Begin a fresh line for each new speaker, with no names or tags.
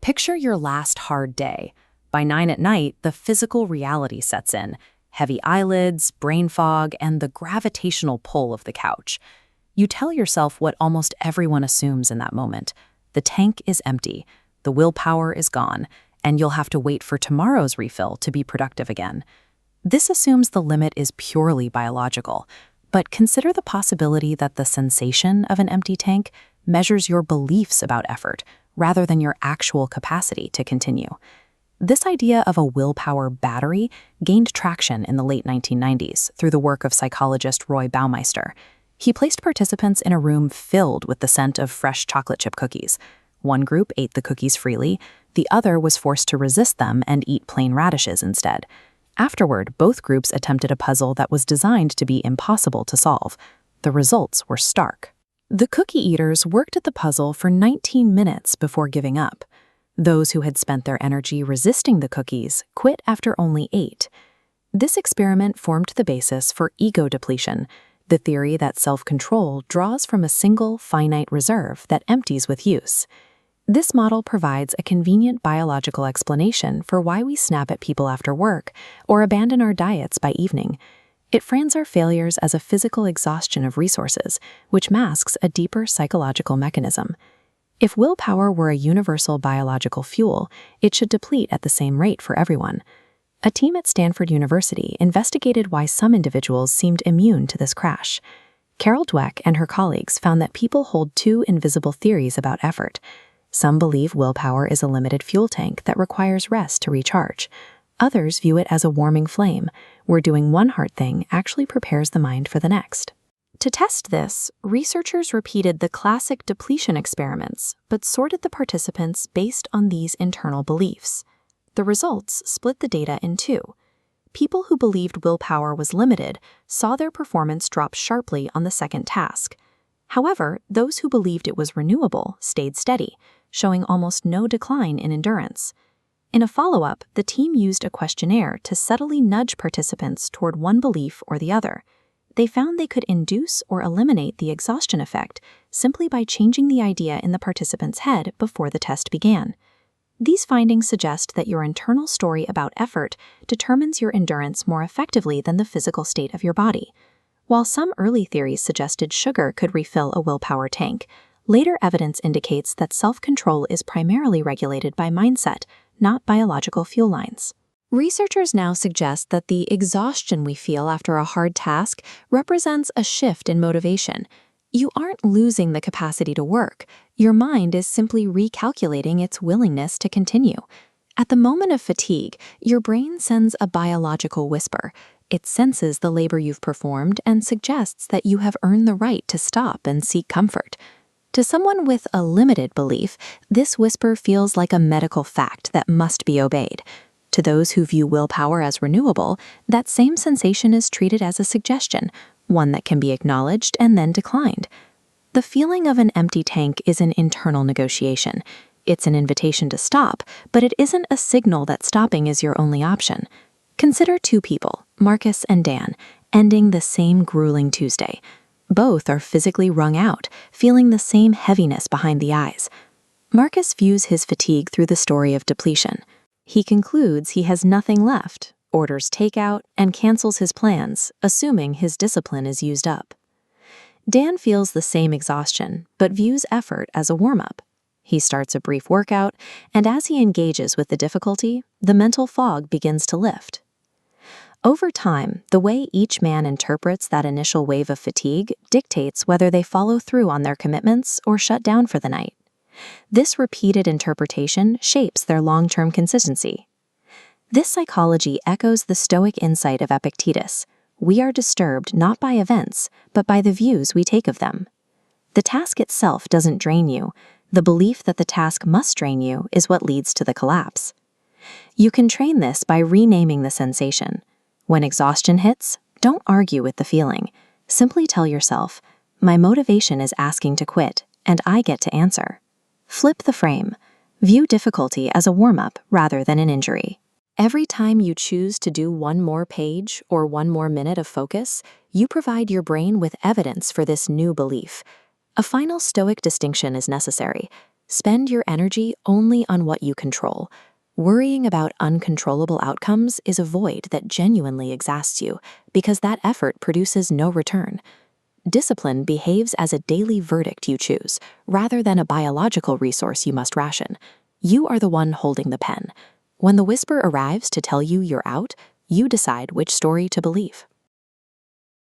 Picture your last hard day. By 9 at night, the physical reality sets in. Heavy eyelids, brain fog, and the gravitational pull of the couch. You tell yourself what almost everyone assumes in that moment. The tank is empty, the willpower is gone, and you'll have to wait for tomorrow's refill to be productive again. This assumes the limit is purely biological, but consider the possibility that the sensation of an empty tank measures your beliefs about effort rather than your actual capacity to continue. This idea of a willpower battery gained traction in the late 1990s through the work of psychologist Baumeister. He placed participants in a room filled with the scent of fresh chocolate chip cookies. One group ate the cookies freely, the other was forced to resist them and eat plain radishes instead. Afterward, both groups attempted a puzzle that was designed to be impossible to solve. The results were stark. The cookie eaters worked at the puzzle for 19 minutes before giving up. Those who had spent their energy resisting the cookies quit after only 8. This experiment formed the basis for ego depletion, the theory that self-control draws from a single, finite reserve that empties with use. This model provides a convenient biological explanation for why we snap at people after work or abandon our diets by evening. It frames our failures as a physical exhaustion of resources, which masks a deeper psychological mechanism. If willpower were a universal biological fuel, it should deplete at the same rate for everyone. A team at Stanford University investigated why some individuals seemed immune to this crash. Carol Dweck and her colleagues found that people hold two invisible theories about effort. Some believe willpower is a limited fuel tank that requires rest to recharge. Others view it as a warming flame, where doing one hard thing actually prepares the mind for the next. To test this, researchers repeated the classic depletion experiments, but sorted the participants based on these internal beliefs. The results split the data in two. People who believed willpower was limited saw their performance drop sharply on the second task. However, those who believed it was renewable stayed steady, showing almost no decline in endurance. In a follow-up, the team used a questionnaire to subtly nudge participants toward one belief or the other. They found they could induce or eliminate the exhaustion effect simply by changing the idea in the participant's head before the test began. These findings suggest that your internal story about effort determines your endurance more effectively than the physical state of your body. While some early theories suggested sugar could refill a willpower tank, later evidence indicates that self-control is primarily regulated by mindset, not biological fuel lines. Researchers now suggest that the exhaustion we feel after a hard task represents a shift in motivation. You aren't losing the capacity to work. Your mind is simply recalculating its willingness to continue. At the moment of fatigue, your brain sends a biological whisper. It senses the labor you've performed and suggests that you have earned the right to stop and seek comfort. To someone with a limited belief, this whisper feels like a medical fact that must be obeyed. To those who view willpower as renewable, that same sensation is treated as a suggestion, one that can be acknowledged and then declined. The feeling of an empty tank is an internal negotiation. It's an invitation to stop, but it isn't a signal that stopping is your only option. Consider two people, Marcus and Dan, ending the same grueling Tuesday. Both are physically wrung out, feeling the same heaviness behind the eyes. Marcus views his fatigue through the story of depletion. He concludes he has nothing left, orders takeout, and cancels his plans, assuming his discipline is used up. Dan feels the same exhaustion, but views effort as a warm-up. He starts a brief workout, and as he engages with the difficulty, the mental fog begins to lift. Over time, the way each man interprets that initial wave of fatigue dictates whether they follow through on their commitments or shut down for the night. This repeated interpretation shapes their long-term consistency. This psychology echoes the Stoic insight of Epictetus. We are disturbed not by events, but by the views we take of them. The task itself doesn't drain you. The belief that the task must drain you is what leads to the collapse. You can train this by renaming the sensation. When exhaustion hits, don't argue with the feeling. Simply tell yourself, my motivation is asking to quit, and I get to answer. Flip the frame. View difficulty as a warm-up rather than an injury. Every time you choose to do one more page or one more minute of focus, you provide your brain with evidence for this new belief. A final Stoic distinction is necessary. Spend your energy only on what you control. Worrying about uncontrollable outcomes is a void that genuinely exhausts you because that effort produces no return. Discipline behaves as a daily verdict you choose, rather than a biological resource you must ration. You are the one holding the pen. When the whisper arrives to tell you you're out, you decide which story to believe.